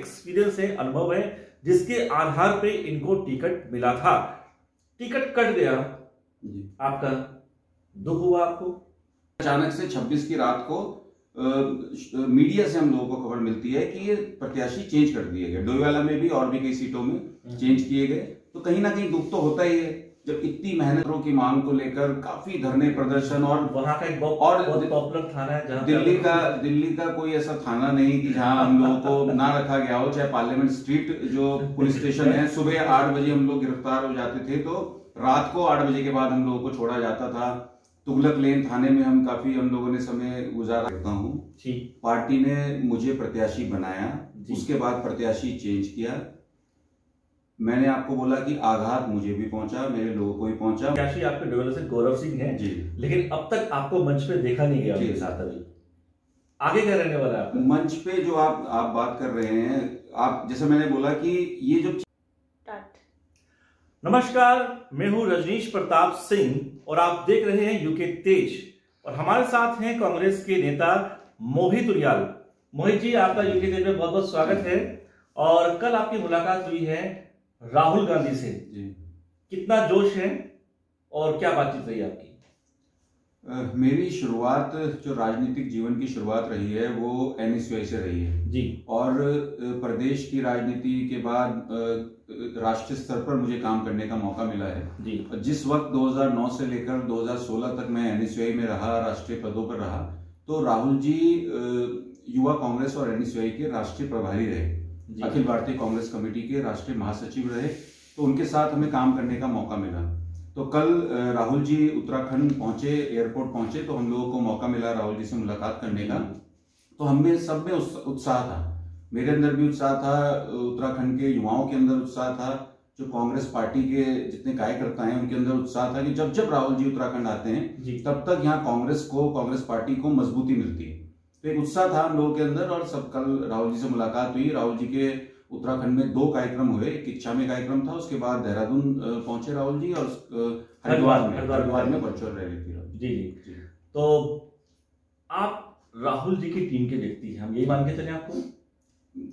Experience है, अनुभव है, जिसके आधार पे इनको टिकट मिला था। टिकट कट गया आपका, दुख हुआ आपको? अचानक से 26 की रात को मीडिया से हम लोगों को खबर मिलती है कि ये प्रत्याशी चेंज कर दिए गए, डोईवाला में भी और भी कई सीटों में चेंज किए गए। तो कहीं ना कहीं दुख तो होता ही है, जब इतनी मेहनतों की मांग को लेकर काफी धरने प्रदर्शन, और वहां का एक बहुत पॉपुलर थाना है जहां दिल्ली का कोई ऐसा थाना नहीं कि जहां हम लोगों को ना रखा गया हो, चाहे पार्लियामेंट स्ट्रीट जो पुलिस स्टेशन है, सुबह 8 बजे हम लोग गिरफ्तार हो जाते थे तो रात को 8 बजे के बाद हम लोगों को छोड़ा जाता था। तुगलक लेन थाने में हम लोगों ने समय गुजारा करता हूँ। पार्टी ने मुझे प्रत्याशी बनाया, उसके बाद प्रत्याशी चेंज किया। मैंने आपको बोला कि आघात मुझे भी पहुंचा, मेरे लोगों को भी पहुंचा। प्रत्याशी आपके डोईवाला से गौरव सिंह है जी, लेकिन अब तक आपको मंच पे देखा नहीं गया उनके साथ। अभी आगे क्या रहने वाला है मंच पे? जो आप बात कर रहे हैं, आप जैसे मैंने बोला कि ये जो नमस्कार, मैं हूं रजनीश प्रताप सिंह और आप देख रहे हैं यूके तेज, और हमारे साथ हैं कांग्रेस के नेता मोहित उनियाल। मोहित जी, आपका यूके तेज में बहुत बहुत स्वागत है। और कल आपकी मुलाकात हुई है राहुल गांधी से जी। कितना जोश है और क्या बातचीत रही आपकी? मेरी शुरुआत, जो राजनीतिक जीवन की शुरुआत रही है, वो एनएसयूआई से रही है जी। और प्रदेश की राजनीति के बाद राष्ट्रीय स्तर पर मुझे काम करने का मौका मिला है जी। जिस वक्त 2009 से लेकर 2016 तक मैं एनएसयूआई में रहा, राष्ट्रीय पदों पर रहा, तो राहुल जी युवा कांग्रेस और एनएसयूआई के राष्ट्रीय प्रभारी रहे, अखिल भारतीय कांग्रेस कमेटी के राष्ट्रीय महासचिव रहे। तो उनके साथ हमें काम करने का मौका मिला। तो कल राहुल जी उत्तराखंड पहुंचे, एयरपोर्ट पहुंचे, तो हम लोगों को मौका मिला राहुल जी से मुलाकात करने का। तो हमें सब में उत्साह था, मेरे अंदर भी उत्साह था, उत्तराखंड के युवाओं के अंदर उत्साह था, जो कांग्रेस पार्टी के जितने कार्यकर्ता हैं उनके अंदर उत्साह था कि जब जब राहुल जी उत्तराखंड आते हैं तब तक यहाँ कांग्रेस पार्टी को मजबूती मिलती है। तो एक उत्साह था हम लोगों के अंदर। और सब कल राहुल जी से मुलाकात हुई। राहुल जी के उत्तराखंड में 2 कार्यक्रम हुए, एक इच्छा में कार्यक्रम था, उसके बाद देहरादून पहुंचे राहुल जी, और हरिद्वार में वर्चुअल रैली थी जी। तो आप राहुल जी की टीम के व्यक्ति हैं, हम यही मान के चले? आपको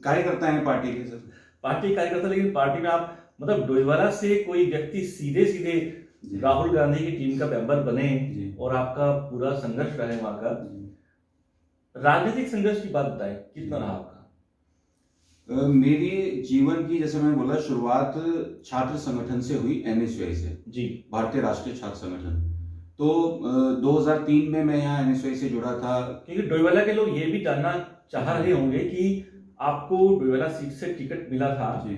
कार्यकर्ता हैं पार्टी के? सर, पार्टी कार्यकर्ता, लेकिन पार्टी में आप मतलब डोईवाला से कोई व्यक्ति सीधे राहुल गांधी की टीम का मेंबर बने और आपका पूरा संघर्ष रहा है वहां का। राजनीतिक संघर्ष की बात बताएं, कितना रहा आपका? मेरी जीवन की, जैसे मैंने बोला, शुरुआत छात्र संगठन से हुई, एनएसयूआई से जी, भारतीय राष्ट्रीय छात्र संगठन। तो 2003 में मैं यहाँ एनएसयूआई से जुड़ा था। क्योंकि डोईवाला के लोग ये भी जानना चाह रहे होंगे कि आपको डोईवाला सीट से टिकट मिला था जी,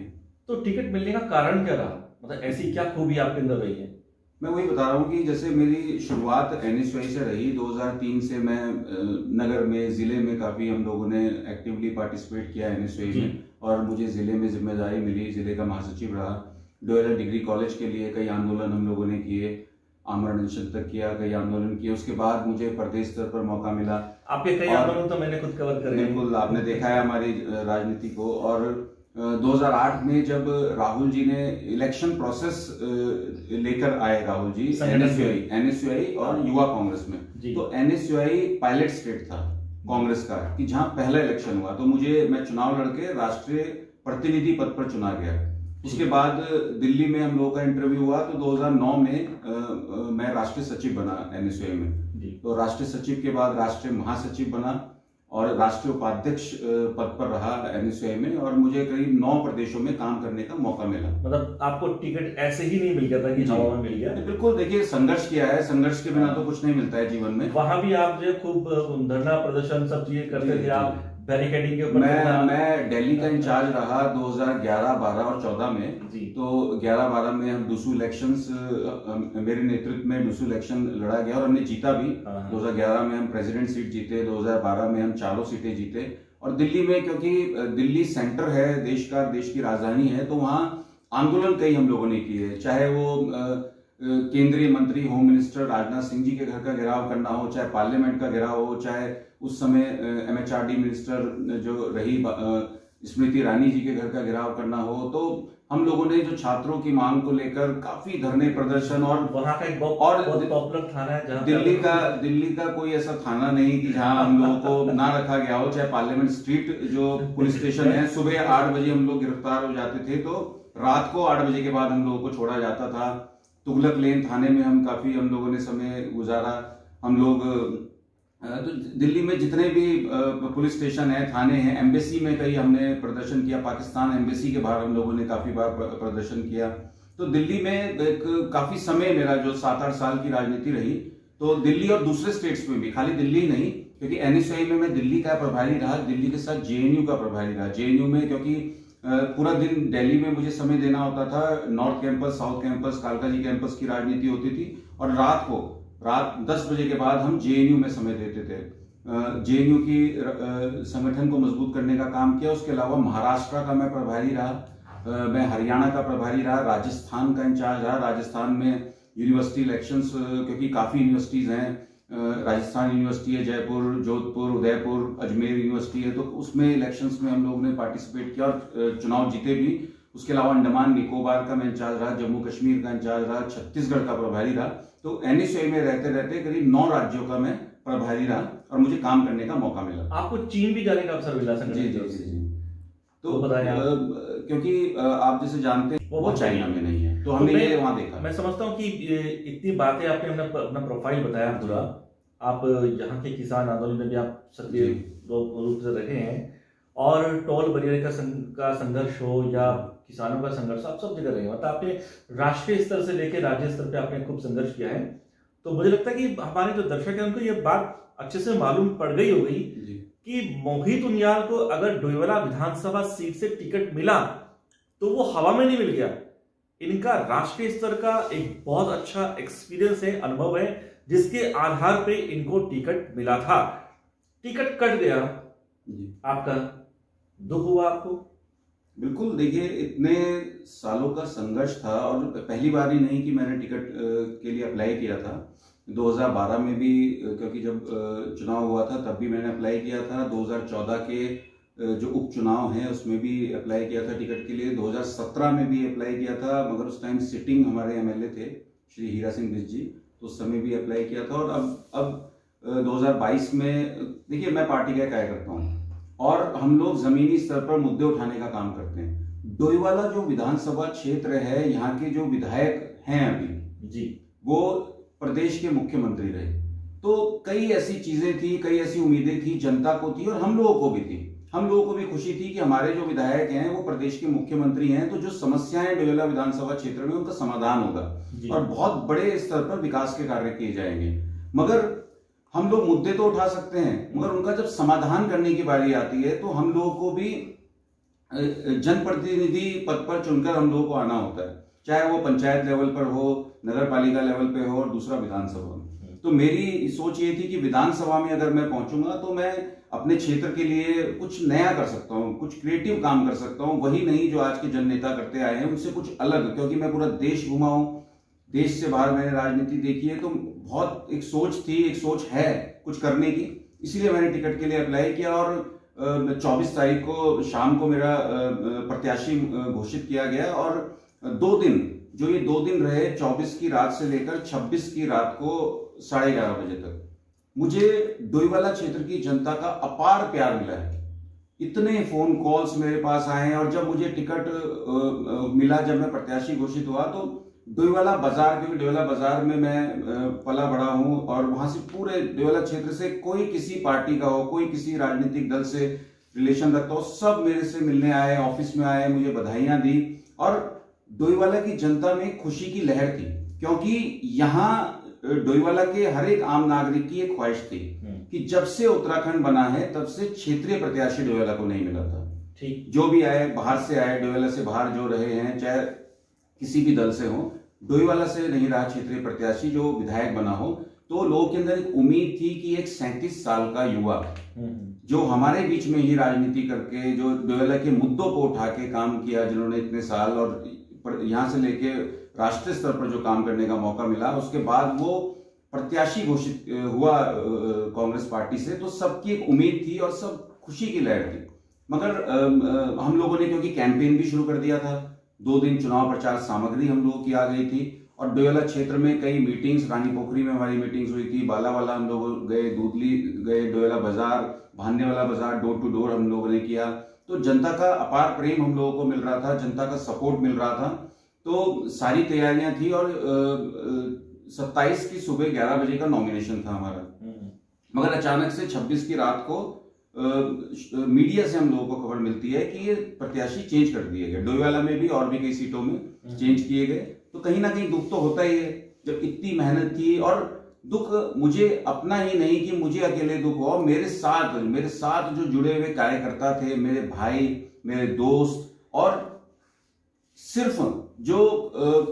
तो टिकट मिलने का कारण क्या रहा? मतलब ऐसी क्या खूबी आपके अंदर रही है? मैं वही बता रहा हूँ कि जैसे मेरी शुरुआत एनएसयूआई से रही। 2003 से मैं नगर में, जिले में काफी हम लोगों ने एक्टिवली पार्टिसिपेट किया एनएसयूआई में, और मुझे जिले में जिम्मेदारी मिली, जिले का महासचिव रहा। डोईवाला डिग्री कॉलेज के लिए कई आंदोलन हम लोगों ने किए, आमरण अनशन तक किया, कई आंदोलन किए। उसके बाद मुझे प्रदेश स्तर पर मौका मिला। आपके कई आंदोलन तो मैंने खुद कवर करे। बिल्कुल, आपने देखा है हमारी राजनीति को। और 2008 में जब राहुल जी ने इलेक्शन प्रोसेस लेकर आए, राहुल जी एनएसयूआई और युवा कांग्रेस में, तो एनएसयूआई पायलट स्टेट था कांग्रेस का, कि जहां पहला इलेक्शन हुआ। तो मैं चुनाव लड़के राष्ट्रीय प्रतिनिधि पद पर चुना गया। उसके बाद दिल्ली में हम लोगों का इंटरव्यू हुआ, तो 2009 में मैं राष्ट्रीय सचिव बना एनएसयूआई में। तो राष्ट्रीय सचिव के बाद राष्ट्रीय महासचिव बना और राष्ट्रीय उपाध्यक्ष पद पर रहा एनएसयूआई में, और मुझे करीब 9 प्रदेशों में काम करने का मौका मिला। मतलब आपको टिकट ऐसे ही नहीं मिल गया था कि हवा में मिल गया? बिल्कुल, देखिए, संघर्ष किया है, संघर्ष के बिना तो कुछ नहीं मिलता है जीवन में। वहां भी आप जो खूब धरना प्रदर्शन सब चीजें करते थे, आप बैरिकेडिंग के ऊपर। मैं दिल्ली का इंचार्ज रहा 2011, 12 और 14 में। तो 11-12 में हम डूसू इलेक्शंस, मेरे नेतृत्व में डूसू इलेक्शन लड़ा गया और हमने जीता भी। 2011 में हम प्रेसिडेंट सीट जीते, 2012 में हम 4 सीटें जीते। और दिल्ली में, क्योंकि दिल्ली सेंटर है देश की राजधानी है, तो वहां आंदोलन कई हम लोगों ने किए, चाहे वो केंद्रीय मंत्री होम मिनिस्टर राजनाथ सिंह जी के घर का घेराव करना हो, चाहे पार्लियामेंट का घेराव हो, चाहे उस समय एमएचआरडी मिनिस्टर जो रही स्मृति ईरानी जी के घर का घेराव करना हो। तो हम लोगों ने जो छात्रों की मांग को लेकर काफी धरने प्रदर्शन, और वहाँ का एक बहुत पॉपुलर थाना है जहाँ दिल्ली का कोई ऐसा थाना नहीं कि जहां हम लोगों को ना रखा गया हो। चाहे पार्लियामेंट स्ट्रीट जो पुलिस स्टेशन है, सुबह 8 बजे हम लोग गिरफ्तार हो जाते थे तो रात को 8 बजे के बाद हम लोगों को छोड़ा जाता था। तुगलक लेन थाने में हम लोगों ने समय गुजारा। हम लोग तो दिल्ली में जितने भी पुलिस स्टेशन है, थाने हैं, एम्बेसी में कहीं हमने प्रदर्शन किया, पाकिस्तान एम्बेसी के बाहर हम लोगों ने काफी बार प्रदर्शन किया। तो दिल्ली में एक काफी समय मेरा जो 7-8 साल की राजनीति रही, तो दिल्ली और दूसरे स्टेट्स में भी, खाली दिल्ली नहीं, क्योंकि एनएसयूआई में मैं दिल्ली का प्रभारी रहा, दिल्ली के साथ जेएनयू का प्रभारी रहा। जेएनयू में क्योंकि पूरा दिन दिल्ली में मुझे समय देना होता था, नॉर्थ कैंपस, साउथ कैंपस, कालका जी कैंपस की राजनीति होती थी, और रात 10 बजे के बाद हम जेएनयू में समय देते थे। जेएनयू की संगठन को मजबूत करने का काम किया। उसके अलावा महाराष्ट्र का मैं प्रभारी रहा, मैं हरियाणा का प्रभारी रहा, राजस्थान का इंचार्ज रहा। राजस्थान में यूनिवर्सिटी इलेक्शंस, क्योंकि काफी यूनिवर्सिटीज हैं, राजस्थान यूनिवर्सिटी है, जयपुर, जोधपुर, उदयपुर, अजमेर यूनिवर्सिटी है, तो उसमें इलेक्शंस में हम लोगों ने पार्टिसिपेट किया और चुनाव जीते भी। उसके अलावा अंडमान निकोबार का मैं इंचार्ज रहा, जम्मू कश्मीर का इंचार्ज रहा, छत्तीसगढ़ का प्रभारी रहा। तो एनएसयूआई में रहते रहते करीब 9 राज्यों का मैं प्रभारी रहा और मुझे काम करने का मौका मिला। आपको चीन भी जाने का अवसर मिला? जी। तो क्योंकि आप जैसे जानते हैं वो चाइना में नहीं है, तो हमने ये वहां देखा। मैं समझता हूँ कि इतनी बातें आपने अपना प्रोफाइल बताया पूरा, आप यहाँ के किसान आंदोलन में भी आप सक्रिय रूप से रहे हैं, और टोल बरियर का संघर्ष हो या किसानों का संघर्ष, आप सब जगह रहे हैं। मतलब आपने राष्ट्रीय स्तर से लेकर राज्य स्तर पे आपने खूब संघर्ष किया है। तो मुझे लगता है कि हमारे जो दर्शक हैं उनको ये बात अच्छे से मालूम पड़ गई होगी कि मोहित उनियाल को अगर डोईवाला विधानसभा सीट से टिकट मिला तो वो हवा में नहीं मिल गया। इनका राष्ट्रीय स्तर का एक बहुत अच्छा एक्सपीरियंस है, अनुभव है, जिसके आधार पे इनको टिकट मिला था। टिकट कट गया, आपका दुख हुआ आपको? बिल्कुल। देखिए, इतने सालों का संघर्ष था, और पहली बार ही नहीं कि मैंने टिकट के लिए अप्लाई किया था। 2012 में भी, क्योंकि जब चुनाव हुआ था तब भी मैंने अप्लाई किया था। 2014 के जो उपचुनाव हैं उसमें भी अप्लाई किया था टिकट के लिए। 2017 में भी अप्लाई किया था, मगर उस टाइम सिटिंग हमारे एमएलए थे श्री हीरा सिंह बिष्ट जी, तो उस समय भी अप्लाई किया था। और अब 2022 में, देखिए मैं पार्टी का कार्यकर्ता हूँ और हम लोग जमीनी स्तर पर मुद्दे उठाने का काम करते हैं। डोईवाला जो विधानसभा क्षेत्र है, यहाँ के जो विधायक हैं अभी जी, वो प्रदेश के मुख्यमंत्री रहे। तो कई ऐसी चीजें थी, कई ऐसी उम्मीदें थी, जनता को थी और हम लोगों को भी थी। हम लोगों को भी खुशी थी कि हमारे जो विधायक हैं वो प्रदेश के मुख्यमंत्री हैं, तो जो समस्याएं डोईवाला विधानसभा क्षेत्र में उनका समाधान होगा और बहुत बड़े स्तर पर विकास के कार्य किए जाएंगे। मगर हम लोग मुद्दे तो उठा सकते हैं, मगर उनका जब समाधान करने की बारी आती है तो हम लोगों को भी जनप्रतिनिधि पद पर चुनकर हम लोगों को आना होता है, चाहे वो पंचायत लेवल पर हो, नगर पालिका लेवल पे हो और दूसरा विधानसभा में। तो मेरी सोच ये थी कि विधानसभा में अगर मैं पहुंचूंगा तो मैं अपने क्षेत्र के लिए कुछ नया कर सकता हूं, कुछ क्रिएटिव काम कर सकता हूं, वही नहीं जो आज के जन नेता करते आए हैं, उनसे कुछ अलग। क्योंकि मैं पूरा देश घुमा हूं, देश से बाहर मैंने राजनीति देखी है, तो बहुत एक सोच थी, एक सोच है कुछ करने की, इसीलिए मैंने टिकट के लिए अप्लाई किया। और 24 तारीख को शाम को मेरा प्रत्याशी घोषित किया गया और 2 दिन, जो ये 2 दिन रहे, 24 की रात से लेकर 26 की रात को 11:30 बजे तक, मुझे डोईवाला क्षेत्र की जनता का अपार प्यार मिला है। इतने फोन कॉल्स मेरे पास आए हैं, और जब मुझे टिकट मिला, जब मैं प्रत्याशी घोषित हुआ, तो डोईवाला बाजार, क्योंकि डोईवाला बाजार में मैं पला बड़ा हूं और वहां से पूरे डोईवाला क्षेत्र से कोई किसी पार्टी का हो, कोई किसी राजनीतिक दल से रिलेशन रखता हो, सब मेरे से मिलने आए, ऑफिस में आए, मुझे बधाइयां दी। और डोईवाला की जनता में खुशी की लहर थी, क्योंकि यहाँ डोईवाला के हर एक आम नागरिक की एक ख्वाहिश थी कि जब से उत्तराखंड बना है तब से क्षेत्रीय प्रत्याशी डोईवाला को नहीं मिला था। ठीक, जो भी आए, बाहर से आए, डोईवाला से बाहर जो रहे हैं, चाहे किसी भी दल से हो, डोईवाला से नहीं रहा क्षेत्रीय प्रत्याशी जो विधायक बना हो। तो लोगों के अंदर एक उम्मीद थी कि एक 37 साल का युवा जो हमारे बीच में ही राजनीति करके, जो डोईवाला के मुद्दों को उठा के काम किया, जिन्होंने इतने साल, और यहाँ से लेके राष्ट्रीय स्तर पर जो काम करने का मौका मिला, उसके बाद वो प्रत्याशी घोषित हुआ कांग्रेस पार्टी से, तो सबकी एक उम्मीद थी और सब खुशी की लहर थी। मगर हम लोगों ने क्योंकि कैंपेन भी शुरू कर दिया था, 2 दिन चुनाव प्रचार सामग्री हम लोगों की आ गई थी और डोईवाला क्षेत्र में कई मीटिंग्स, रानी पोखरी में हमारी मीटिंग्स हुई थी, बालावाला हम लोग गए, दूधली गए, डोईवाला बाजार, भान्नेवाला बाजार, डोर टू डोर हम लोगों ने किया। तो जनता का अपार प्रेम हम लोगों को मिल रहा था, जनता का सपोर्ट मिल रहा था। तो सारी तैयारियां थी और 27 की सुबह 11 बजे का नॉमिनेशन था हमारा। मगर अचानक से 26 की रात को मीडिया से हम लोगों को खबर मिलती है कि ये प्रत्याशी चेंज कर दिए गए। डोईवाला में भी और भी कई सीटों में चेंज किए गए। तो कहीं ना कहीं दुख तो होता ही है जब इतनी मेहनत की, और दुख मुझे अपना ही नहीं कि मुझे अकेले दुख हुआ, मेरे साथ जो जुड़े हुए कार्यकर्ता थे, मेरे भाई, मेरे दोस्त, और सिर्फ जो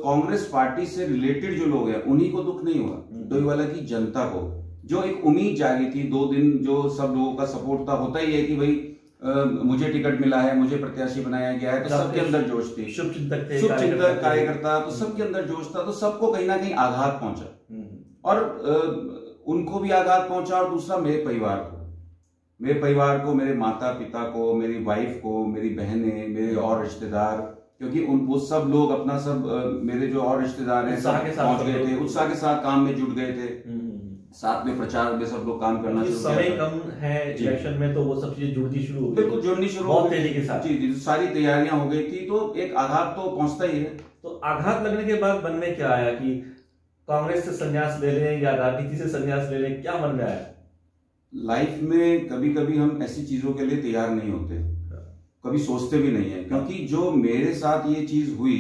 कांग्रेस पार्टी से रिलेटेड जो लोग हैं उन्हीं को दुख नहीं हुआ। डोईवाला की जनता को जो एक उम्मीद जागी थी, 2 दिन जो सब लोगों का सपोर्ट था, होता ही है कि भाई मुझे टिकट मिला है, मुझे प्रत्याशी बनाया गया है, तो सबके अंदर जोश थी, शुभचिंतक कार्यकर्ता, तो सबके अंदर जोश था। तो सबको कहीं ना कहीं आघात पहुंचा और उनको भी आघात पहुंचा, और दूसरा मेरे परिवार को, मेरे माता पिता को, मेरी वाइफ को, मेरी बहनें, मेरे और रिश्तेदार, क्योंकि वो सब लोग अपना सब मेरे जो और रिश्तेदार हैं सब पहुंच गए थे, उत्साह के साथ काम में जुट गए थे, साथ में प्रचार में सब लोग काम करना शुरू किया। समय कम है इलेक्शन में, तो वो सब चीजें जुड़नी शुरू हो गई, बिल्कुल जुड़नी शुरू बहुत तेजी के साथ। जी, सारी तैयारियां हो गई थी, तो एक आघात तो पहुंचता ही है। तो आघात लगने के बाद मन में क्या आया कि कांग्रेस से संन्यास ले लें या राजनीति से संन्यास ले लें, क्या मन में आया? लाइफ में कभी कभी हम ऐसी चीजों के लिए तैयार नहीं होते, कभी सोचते भी नहीं है, क्योंकि जो मेरे साथ ये चीज हुई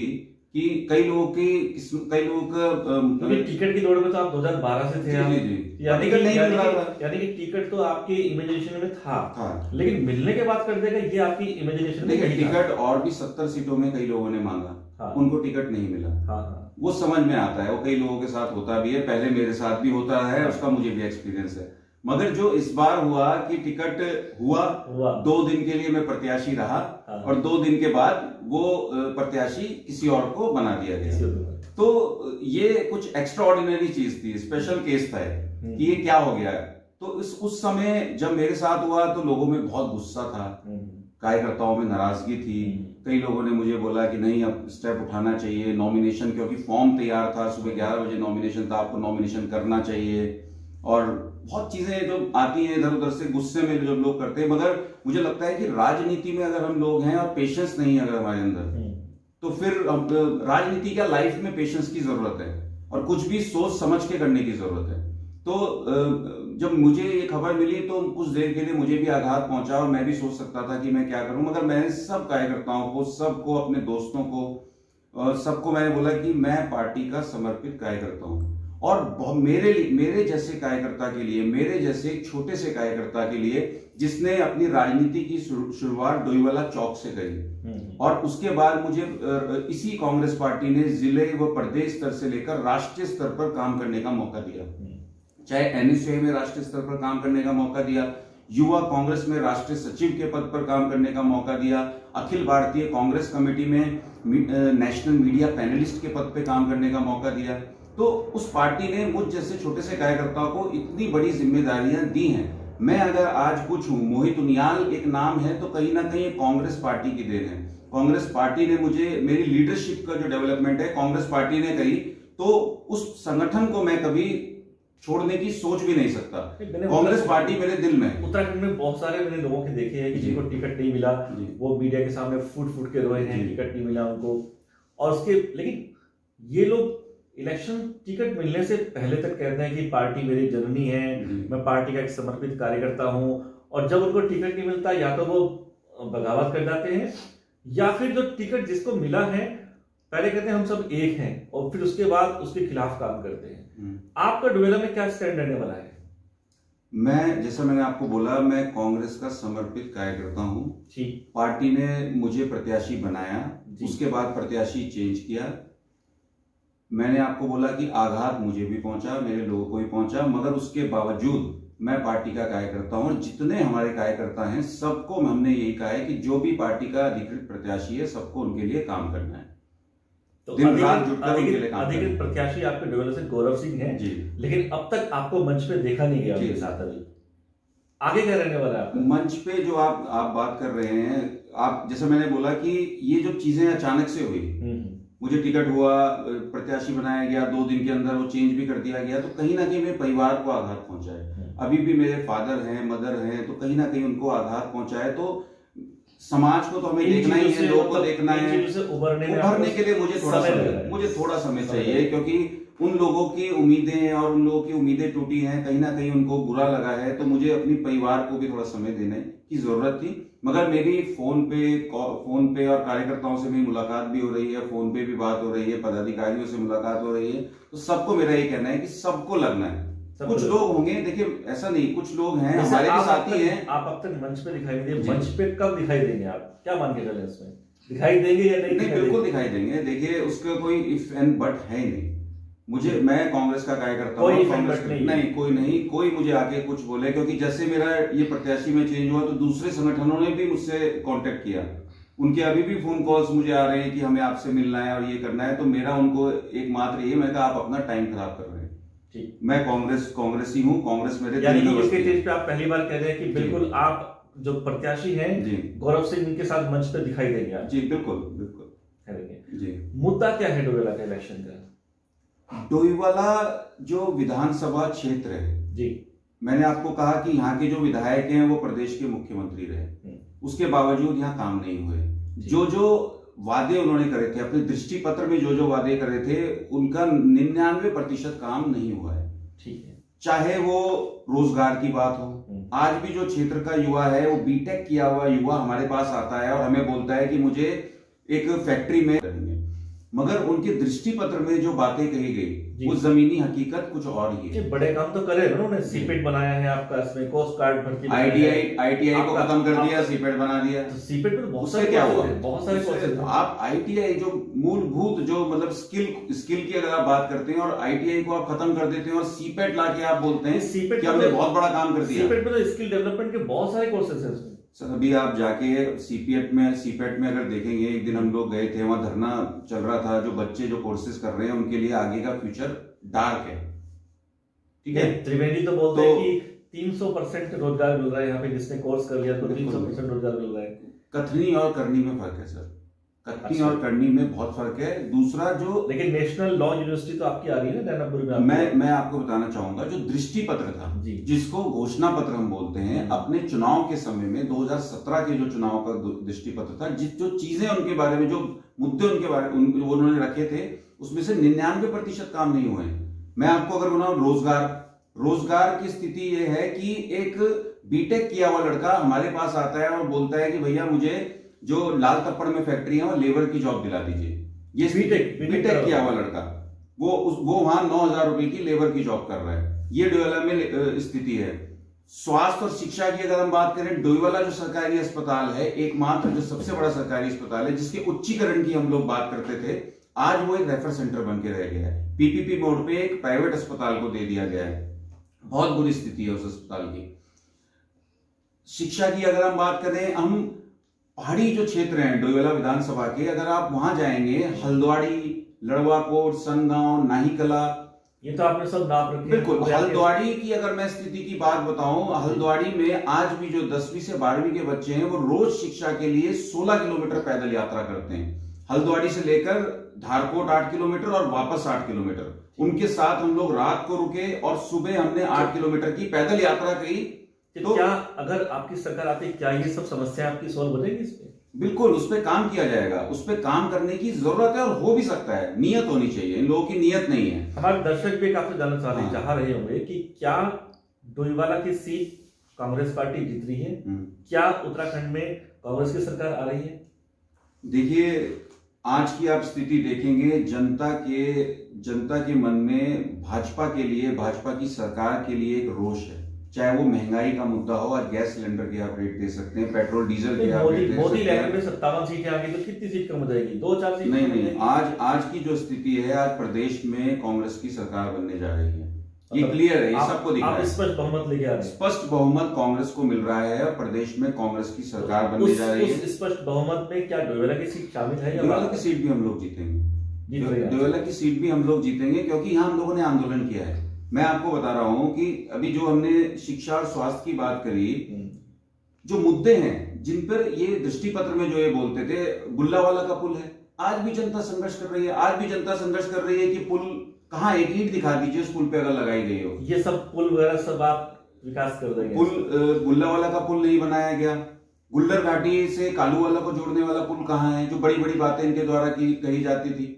कि कई लोगों का टिकट की दौड़ में तो आप 2012 से थे, यानी कि टिकट तो आपके इमेजिनेशन में था, लेकिन मिलने के बाद कर देगा ये आपकी इमेजिनेशन में। टिकट और भी 70 सीटों में कई लोगों ने मांगा, उनको टिकट नहीं मिला। वो समझ में आता है, वो कई लोगों के साथ होता भी है, पहले मेरे साथ भी होता है, उसका मुझे भी एक्सपीरियंस है। मगर जो इस बार हुआ कि टिकट हुआ 2 दिन के लिए मैं प्रत्याशी रहा, और 2 दिन के बाद वो प्रत्याशी किसी और को बना दिया गया। तो ये कुछ एक्स्ट्राऑर्डिनरी चीज थी, स्पेशल केस था कि ये क्या हो गया। तो उस समय जब मेरे साथ हुआ तो लोगों में बहुत गुस्सा था, कार्यकर्ताओं में नाराजगी थी। कई लोगों ने मुझे बोला कि नहीं, अब स्टेप उठाना चाहिए, नॉमिनेशन, क्योंकि फॉर्म तैयार था, सुबह 11 बजे नॉमिनेशन था, आपको नॉमिनेशन करना चाहिए, और बहुत चीजें जो आती हैं इधर उधर से, गुस्से में जो लोग करते हैं। मगर मुझे लगता है कि राजनीति में अगर हम लोग हैं और पेशेंस नहीं है अगर हमारे अंदर, तो फिर राजनीति क्या, लाइफ में पेशेंस की जरूरत है और कुछ भी सोच समझ के करने की जरूरत है। तो जब मुझे ये खबर मिली तो कुछ देर के लिए मुझे भी आघात पहुंचा, और मैं भी सोच सकता था कि मैं क्या करूं। मगर मैंने सब कार्यकर्ताओं को, सबको, अपने दोस्तों को, सबको मैंने बोला कि मैं पार्टी का समर्पित कार्यकर्ता हूं, और मेरे जैसे कार्यकर्ता के लिए, मेरे जैसे एक छोटे से कार्यकर्ता के लिए जिसने अपनी राजनीति की शुरुआत डोईवाला चौक से करी, और उसके बाद मुझे इसी कांग्रेस पार्टी ने जिले व प्रदेश स्तर से लेकर राष्ट्रीय स्तर पर काम करने का मौका दिया, चाहे एनएसयूआई में राष्ट्रीय स्तर पर काम करने का मौका दिया, युवा कांग्रेस में राष्ट्रीय सचिव के पद पर काम करने का मौका दिया, अखिल भारतीय कांग्रेस कमेटी में नेशनल मीडिया पैनलिस्ट के पद पर काम करने का मौका दिया। तो उस पार्टी ने मुझ जैसे छोटे से कार्यकर्ताओं को इतनी बड़ी जिम्मेदारियां दी हैं। मैं अगर आज कुछ हूं, मोहित उनियाल एक नाम है, तो कहीं ना कहीं कांग्रेस पार्टी की देन है। कांग्रेस पार्टी ने मुझे, मेरी लीडरशिप का जो डेवलपमेंट है कांग्रेस पार्टी ने करी, तो उस संगठन को मैं कभी छोड़ने की सोच भी नहीं सकता। कांग्रेस पार्टी मेरे दिल में है। उत्तराखंड में बहुत सारे मैंने लोगों के देखे हैं कि जिनको टिकट नहीं मिला, वो मीडिया के सामने फुट के रोए हैं, टिकट नहीं मिला उनको, और उसके, लेकिन ये लोग इलेक्शन टिकट मिलने से पहले तक कहते हैं कि पार्टी मेरी जननी है, मैं पार्टी का एक समर्पित कार्यकर्ता हूं, और जब उनको टिकट नहीं मिलता या तो वो बगावत कर जाते हैं, या फिर जो टिकट जिसको मिला है पहले कहते हैं हम सब एक हैं, और फिर उसके बाद उसके खिलाफ काम करते हैं। आपका डोईवाला में क्या स्टैंड रहने वाला है? मैं, जैसा मैंने आपको बोला, मैं कांग्रेस का समर्पित कार्यकर्ता हूं। पार्टी ने मुझे प्रत्याशी बनाया, उसके बाद प्रत्याशी चेंज किया। मैंने आपको बोला कि आघात मुझे भी पहुंचा, मेरे लोगों को भी पहुंचा, मगर उसके बावजूद मैं पार्टी का कार्यकर्ता हूं, और जितने हमारे कार्यकर्ता हैं सबको हमने यही कहा है कि जो भी पार्टी का अधिकृत प्रत्याशी है सबको उनके लिए काम करना है। तो अधिकृत प्रत्याशी आपके डोईवाला से गौरव सिंह हैं जी, लेकिन अब तक आपको मंच पे देखा नहीं गया उनके साथ। अभी आगे क्या रहने वाला है आपका? मंच पे जो आप बात कर रहे हैं, आप जैसे मैंने बोला कि ये जो चीजें अचानक से हुई, मुझे टिकट हुआ, प्रत्याशी बनाया गया, 2 दिन के अंदर वो चेंज भी कर दिया गया, तो कहीं ना कहीं मेरे परिवार को आघात पहुंचा है। अभी भी मेरे फादर हैं, मदर हैं, तो कहीं ना कहीं उनको आघात पहुंचा है। तो समाज को तो हमें देखना ही है, लोगों को देखना है। उभरने के लिए मुझे थोड़ा समय चाहिए, क्योंकि उन लोगों की उम्मीदें और उन लोगों की उम्मीदें टूटी हैं, कहीं ना कहीं उनको बुरा लगा है। तो मुझे अपनी परिवार को भी थोड़ा समय देने की जरूरत थी। मगर मेरी फोन पे और कार्यकर्ताओं से मेरी मुलाकात भी हो रही है, फोन पे भी बात हो रही है, पदाधिकारियों से मुलाकात हो रही है। तो सबको मेरा ये कहना है कि सबको लगना है। कुछ लोग होंगे, देखिए ऐसा नहीं, कुछ लोग हैं हमारे भी साथी हैं। आप अब तक मंच पे दिखाई दिए, मंच पे कब दिखाई देंगे? आप क्या मान के चले इसमें, दिखाई देंगे या नहीं? बिल्कुल दिखाई देंगे। देखिए उसका कोई इफ एंड बट है ही नहीं। मैं कांग्रेस का कार्यकर्ता हूँ, कांग्रेस नहीं, कोई नहीं, कोई मुझे आके कुछ बोले, क्योंकि जैसे मेरा ये प्रत्याशी में चेंज हुआ तो दूसरे संगठनों ने भी मुझसे कांटेक्ट किया। उनके अभी भी फोन कॉल्स मुझे आ रहे हैं कि हमें आपसे मिलना है और ये करना है। तो मेरा उनको एकमात्र ये, मैं कहा आप अपना टाइम खराब कर रहे हैं। ठीक, मैं कांग्रेसी हूँ, कांग्रेस मेरे पे आप पहली बार कह रहे हैं कि बिल्कुल आप जो प्रत्याशी हैं गौरव सिंह के साथ मंच पे दिखाई देंगे? जी बिल्कुल बिल्कुल जी। मुद्दा क्या है डोईवाला के इलेक्शन का? डोईवाला जो विधानसभा क्षेत्र है जी, मैंने आपको कहा कि यहाँ के जो विधायक हैं वो प्रदेश के मुख्यमंत्री रहे, उसके बावजूद यहाँ काम नहीं हुए। जो वादे उन्होंने करे थे, अपने दृष्टि पत्र में जो वादे करे थे, उनका 99% काम नहीं हुआ है। ठीक है, चाहे वो रोजगार की बात हो। आज भी जो क्षेत्र का युवा है, वो बीटेक किया हुआ युवा हमारे पास आता है और हमें बोलता है कि मुझे एक फैक्ट्री में करेंगे, मगर उनके दृष्टि पत्र में जो बातें कही गई वो जमीनी हकीकत कुछ और ही है। बड़े काम तो करे उन्होंने, सीपेट बनाया है आपका, इसमें कोस्ट गार्ड भर्ती, आईटीआई को खत्म कर दिया, सीपेट बना दिया। तो सीपेट में बहुत सारे क्या हुआ, बहुत सारे आप आईटीआई जो मूलभूत जो मतलब स्किल की अगर आप बात करते हैं और आईटीआई को आप खत्म कर देते हैं और सीपेट लाके आप बोलते हैं सीपेट हमने बहुत बड़ा काम कर दिया। सीपेट में तो स्किल डेवलपमेंट के बहुत सारे कोर्सेज हैं उसमें। सर अभी आप जाके सीपेट में अगर देखेंगे, एक दिन हम लोग गए थे, वहां धरना चल रहा था। जो बच्चे जो कोर्सेज कर रहे हैं उनके लिए आगे का फ्यूचर डार्क है। ठीक है, त्रिवेदी तो बोलते हैं कि 300% रोजगार मिल रहा है यहाँ पे, जिसने कोर्स कर लिया तो 300% रोजगार मिल रहा है। कथनी और करनी में फर्क है सर, कथनी और करनी में बहुत फर्क है। दूसरा जो, लेकिन नेशनल लॉ यूनिवर्सिटी तो आपकी आ रही है ना नैनापुर में। मैं आपको बताना चाहूंगा, जो दृष्टि पत्र था जिसको घोषणा पत्र हम बोलते हैं, अपने चुनाव के समय में 2017 के जो चुनाव का दृष्टि पत्र था, जो चीजें उनके बारे में, जो मुद्दे उनके बारे में उन्होंने रखे थे, उसमें से 99% काम नहीं हुए। मैं आपको अगर बनाऊं रोजगार की स्थिति यह है कि एक बीटेक किया हुआ लड़का हमारे पास आता है और बोलता है कि भैया मुझे जो लाल तप्पड़ में फैक्ट्री है वहां लेबर की जॉब दिला दीजिए। ये बीटेक किया हुआ लड़का वो वहां 9,000 रुपए की लेबर की जॉब कर रहा है। ये डोईवाला में स्थिति है। स्वास्थ्य और शिक्षा की अगर हम बात करें, डोईवाला जो सरकारी अस्पताल है, एकमात्र जो सबसे बड़ा सरकारी अस्पताल है जिसके उच्चीकरण की हम लोग बात करते थे, आज वो एक रेफर सेंटर बन के रह गया है। पीपीपी मोड पे एक प्राइवेट अस्पताल को दे दिया गया है। बहुत बुरी स्थिति है उस अस्पताल की। शिक्षा की अगर हम बात करें, हम पहाड़ी जो क्षेत्र हैं डोईवाला विधानसभा के, अगर आप वहां जाएंगे, हल्द्वाड़ी, लड़वाकोट, सनगांव, नाहीकला, ये तो आपने सब नाम रखे। बिल्कुल, हल्द्वाड़ी की अगर मैं स्थिति की बात बताऊं, हल्द्वाड़ी में आज भी जो 10वीं से 12वीं के बच्चे हैं वो रोज शिक्षा के लिए 16 किलोमीटर पैदल यात्रा करते हैं। हल्द्वाड़ी से लेकर धारकोट 8 किलोमीटर और वापस 8 किलोमीटर। उनके साथ हम लोग रात को रुके और सुबह हमने 8 किलोमीटर की पैदल यात्रा की। तो क्या अगर आपकी सरकार आती है, क्या ये सब समस्या आपकी सॉल्व हो जाएगी? इस पे बिल्कुल, उस पर काम किया जाएगा, उस पर काम करने की जरूरत है और हो भी सकता है। नियत होनी चाहिए, इन लोगों की नियत नहीं है। हमारे दर्शक भी काफी जानना चाह रहे होंगे कि क्या डोईवाला की सीट कांग्रेस पार्टी जीत रही है? क्या उत्तराखंड में कांग्रेस की सरकार आ रही है? देखिए, आज की आप स्थिति देखेंगे, जनता के मन में भाजपा के लिए, भाजपा की सरकार के लिए एक रोष है। चाहे वो महंगाई का मुद्दा हो, आज गैस सिलेंडर के आप रेट दे सकते हैं, पेट्रोल डीजल के आप रेट दे सकते हैं। मोदी लहर में 57 सीटें आ गई तो कितनी सीट कम हो जाएगी? 2-4 सीट नहीं, आज की जो स्थिति है, आज प्रदेश में कांग्रेस की सरकार बनने जा रही है। ये क्लियर है, ये सबको दिख रहा है। स्पष्ट बहुमत लेके आ रहे हैं। स्पष्ट बहुमत कांग्रेस को मिल रहा है और प्रदेश में कांग्रेस की सरकार बनने जा रही है। स्पष्ट बहुमत में क्या डोईवाला की सीट शामिल है? डोईवाला की सीट भी हम लोग जीतेंगे, डोईवाला की सीट भी हम लोग जीतेंगे, क्योंकि यहाँ हम लोगों ने आंदोलन किया है। मैं आपको बता रहा हूं कि अभी जो हमने शिक्षा और स्वास्थ्य की बात करी, जो मुद्दे हैं जिन पर ये दृष्टि पत्र में जो ये बोलते थे, गुल्लावाला का पुल है, आज भी जनता संघर्ष कर रही है। आज भी जनता संघर्ष कर रही है कि पुल कहाँ, एक ईंट दिखा दीजिए उस पुल पे अगर लगाई गई हो। ये सब पुल वगैरह सब आप विकास कर देंगे? पुल, गुल्लावाला का पुल नहीं बनाया गया। गुल्लर घाटी से कालूवाला को जोड़ने वाला पुल कहाँ है, जो बड़ी बड़ी बातें इनके द्वारा कही जाती थी।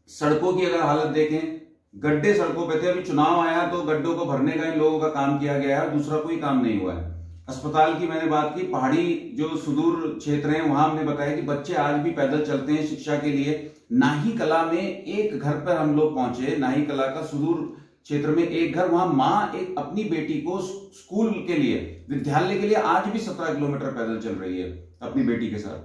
सड़कों की अगर हालत देखें, गड्ढे सड़कों पे थे। अभी चुनाव आया तो गड्ढों को भरने का इन लोगों का काम किया गया है, दूसरा कोई काम नहीं हुआ है। अस्पताल की मैंने बात की, पहाड़ी जो सुदूर क्षेत्र हैं वहां हमने बताया कि बच्चे आज भी पैदल चलते हैं शिक्षा के लिए। नाही कला में एक घर पर हम लोग पहुंचे, नाही कला का सुदूर क्षेत्र में एक घर, वहां माँ एक अपनी बेटी को स्कूल के लिए, विद्यालय के लिए आज भी 17 किलोमीटर पैदल चल रही है अपनी बेटी के साथ।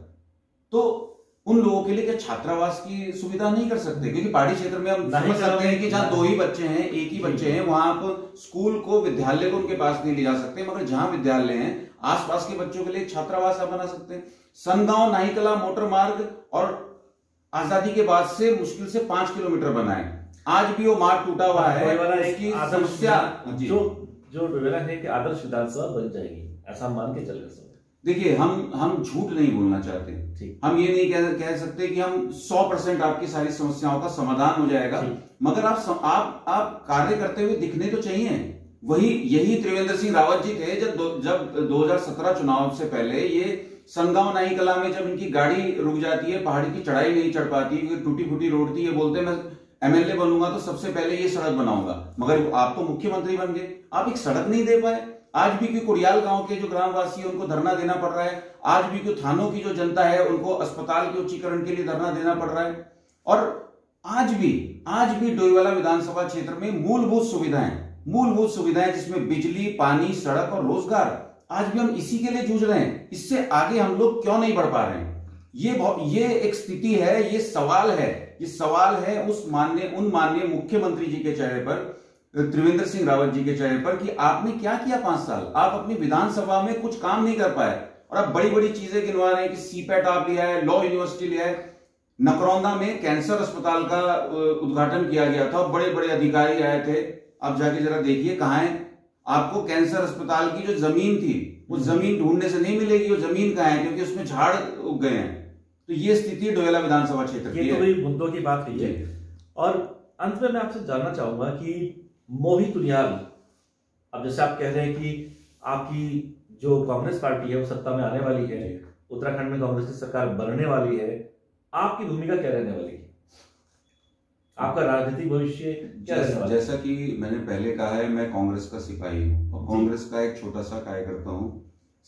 तो उन लोगों के लिए क्या छात्रावास की सुविधा नहीं कर सकते? क्योंकि पहाड़ी क्षेत्र में हम समझ सकते हैं कि जहां 2 ही बच्चे हैं, एक ही बच्चे हैं, वहां आप स्कूल को, विद्यालय को उनके पास नहीं ले जा सकते, मगर जहां विद्यालय हैं आसपास के बच्चों के लिए छात्रावास आप बना सकते हैं। सनगांव नाहीकला मोटर मार्ग और आजादी के बाद से मुश्किल से 5 किलोमीटर बना है, आज भी वो मार्ग टूटा हुआ है। इसकी समस्या जो डोईवाला है कि आदर्श विधानसभा बन जाएगी, ऐसा मान के चल रहे। देखिए, हम झूठ नहीं बोलना चाहते। हम ये नहीं कह सकते कि हम 100% आपकी सारी समस्याओं का समाधान हो जाएगा, मगर आप कार्य करते हुए दिखने तो चाहिए। यही त्रिवेंद्र सिंह रावत जी थे जब 2017 चुनाव से पहले ये सनगांव नाही कला में जब इनकी गाड़ी रुक जाती है, पहाड़ी की चढ़ाई नहीं चढ़ पाती, टूटी फूटी रोड थी, ये बोलते मैं एमएलए बनूंगा तो सबसे पहले ये सड़क बनाऊंगा। मगर आप तो मुख्यमंत्री बन गए, आप एक सड़क नहीं दे पाए। आज भी कोई कुड़ियाल गांव के जो ग्रामवासी है उनको धरना देना पड़ रहा है। आज भी कोई थानों की जो जनता है उनको अस्पताल के उच्चीकरण के लिए धरना देना पड़ रहा है। और आज भी डोईवाला विधानसभा क्षेत्र में मूलभूत सुविधाएं जिसमें बिजली, पानी, सड़क और रोजगार, आज भी हम इसी के लिए जूझ रहे हैं। इससे आगे हम लोग क्यों नहीं बढ़ पा रहे हैं? ये एक स्थिति है, ये सवाल है उन माननीय मुख्यमंत्री जी के चेहरे पर, त्रिवेंद्र सिंह रावत जी के चेहरे पर, कि आपने क्या किया 5 साल? आप अपनी विधानसभा में कुछ काम नहीं कर पाए और आप बड़ी बड़ी चीजें गिनवा रहे हैं कि सीपैट आप लिया है, लॉ यूनिवर्सिटी लिया है। नकरौंदा में कैंसर अस्पताल का उद्घाटन किया गया था, बड़े बड़े अधिकारी आए थे। आप जाके जरा देखिए कहाँ है। आपको कैंसर अस्पताल की जो जमीन थी वो जमीन ढूंढने से नहीं मिलेगी, वो जमीन कहाँ है, क्योंकि उसमें झाड़ उग गए हैं। तो ये स्थिति डोईवाला विधानसभा क्षेत्र की है। ये तो मुद्दों की बात हुई है। और अंत में मैं आपसे जानना चाहूंगा कि मोहित उनियाल, अब जैसे आप कह रहे हैं कि आपकी जो कांग्रेस पार्टी है वो सत्ता में आने वाली है, उत्तराखंड में कांग्रेस की सरकार बनने वाली है, आपकी भूमिका क्या रहने वाली है? आपका राजनीतिक भविष्य क्या रहने वाला है? जैसा कि मैंने पहले कहा है, मैं कांग्रेस का सिपाही हूँ और कांग्रेस का एक छोटा सा कार्यकर्ता हूँ।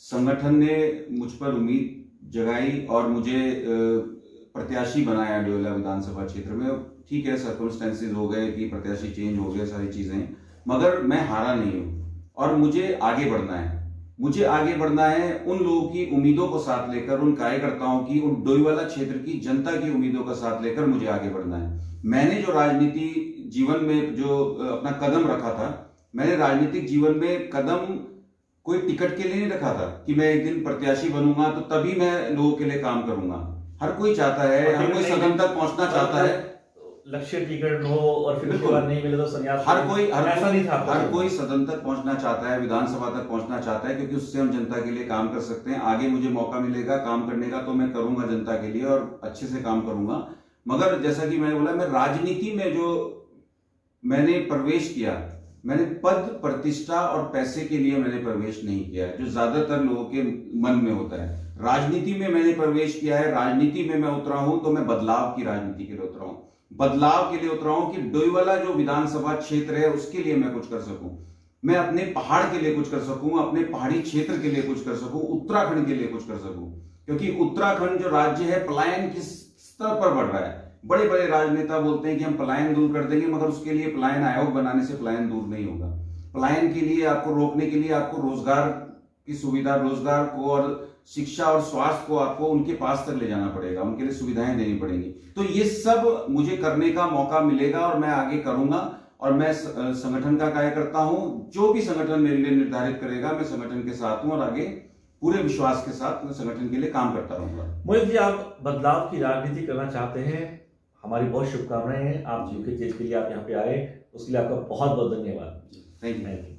संगठन ने मुझ पर उम्मीद जगाई और मुझे प्रत्याशी बनाया डोईवाला विधानसभा क्षेत्र में। ठीक है, सर्कमस्टेंसेस हो गए कि प्रत्याशी चेंज हो गए, सारी चीजें, मगर मैं हारा नहीं हूं और मुझे आगे बढ़ना है। उन लोगों की उम्मीदों को साथ लेकर, उन कार्यकर्ताओं की, उन डोईवाला क्षेत्र की जनता की उम्मीदों का साथ लेकर मुझे आगे बढ़ना है। मैंने जो राजनीति जीवन में जो अपना कदम रखा था, मैंने राजनीतिक जीवन में कदम कोई टिकट के लिए नहीं रखा था कि मैं एक दिन प्रत्याशी बनूंगा तो तभी मैं लोगों के लिए काम करूंगा। हर कोई चाहता है, हर कोई सदन तक पहुंचना चाहता है, लक्ष्य टिकट हो और फिर उसके बाद नहीं मिले तो संन्यास। हर कोई सदन तक पहुंचना चाहता है, विधानसभा तक पहुंचना चाहता है, क्योंकि उससे हम जनता के लिए काम कर सकते हैं। आगे मुझे मौका मिलेगा काम करने का तो मैं करूंगा जनता के लिए और अच्छे से काम करूंगा। मगर जैसा कि मैंने बोला, मैं राजनीति में जो मैंने प्रवेश किया, मैंने पद, प्रतिष्ठा और पैसे के लिए मैंने प्रवेश नहीं किया है, जो ज्यादातर लोगों के मन में होता है। राजनीति में मैंने प्रवेश किया है, राजनीति में मैं उतरा हूं तो मैं बदलाव की राजनीति के लिए उतरा हूं। बदलाव के लिए उतरा हूं कि डोईवाला जो विधानसभा क्षेत्र है उसके लिए मैं कुछ कर सकूं, मैं अपने पहाड़ के लिए कुछ कर सकूं, अपने पहाड़ी क्षेत्र के लिए कुछ कर सकूं, उत्तराखंड के लिए कुछ कर सकूं। क्योंकि उत्तराखंड जो राज्य है पलायन किस स्तर पर बढ़ रहा है। बड़े बड़े राजनेता बोलते हैं कि हम पलायन दूर कर देंगे, मगर उसके लिए पलायन आयोग बनाने से पलायन दूर नहीं होगा। पलायन के लिए, आपको रोकने के लिए आपको रोजगार की सुविधा, रोजगार को और शिक्षा और स्वास्थ्य को आपको उनके पास तक ले जाना पड़ेगा, उनके लिए सुविधाएं देनी पड़ेंगी। तो ये सब मुझे करने का मौका मिलेगा और मैं आगे करूंगा। और मैं संगठन का कार्यकर्ता हूं, जो भी संगठन मेरे लिए निर्धारित करेगा मैं संगठन के साथ हूं और आगे पूरे विश्वास के साथ मैं संगठन के लिए काम करता रहूंगा। मोहित जी, आप बदलाव की राजनीति करना चाहते हैं, हमारी बहुत शुभकामनाएं हैं। आप यूके तेज के लिए आप यहाँ पे आए, उसके लिए आपका बहुत बहुत धन्यवाद। Thank you.